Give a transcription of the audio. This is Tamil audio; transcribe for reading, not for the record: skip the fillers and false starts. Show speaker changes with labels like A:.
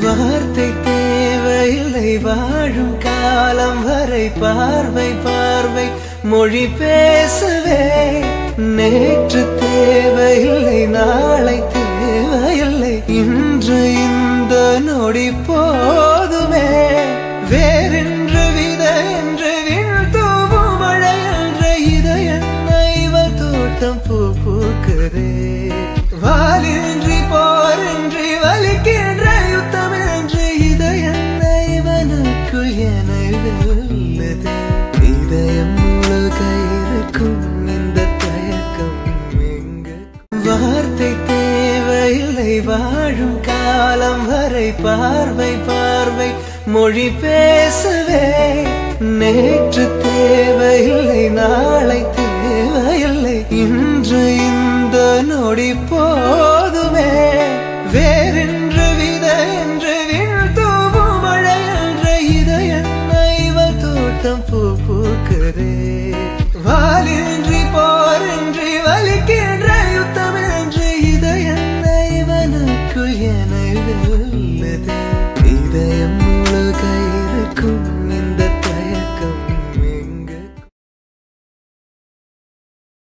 A: வார்த்தை தேவையில்லை வாழும் காலம் வரை பார்வை பார்வை மொழி பேசவே. நேற்று தேவையில்லை நாளை தேவையில்லை இன்று இந்த நொடி போதுமே. வேறென்று வித என்று விண் தூவும் மழை என்ற இதயன்ன இவள் தோட்டம் பூ பூக்குதே. வாலின்றி போரின்றி வலிக்கின்ற யுத்தம் என்று இதயன்ன இவனுக்குள் என வெல்லுதே. இதயம் முழுக இருக்கும் இந்த தயக்கம் எங்கு? வார்த்தை தேவையில்லை வாழும் காலம் வரை பார்வை பார்வை மொழி பேசவே. நேற்று தேவையில்லை நாளை தேவையில்லை இன்று இந்த நொடி போதுமே. வேறென்று வித என்று விண் தூவும் மழை என்ற இதயன்ன இவள் தோட்டம் பூ பூக்குதே.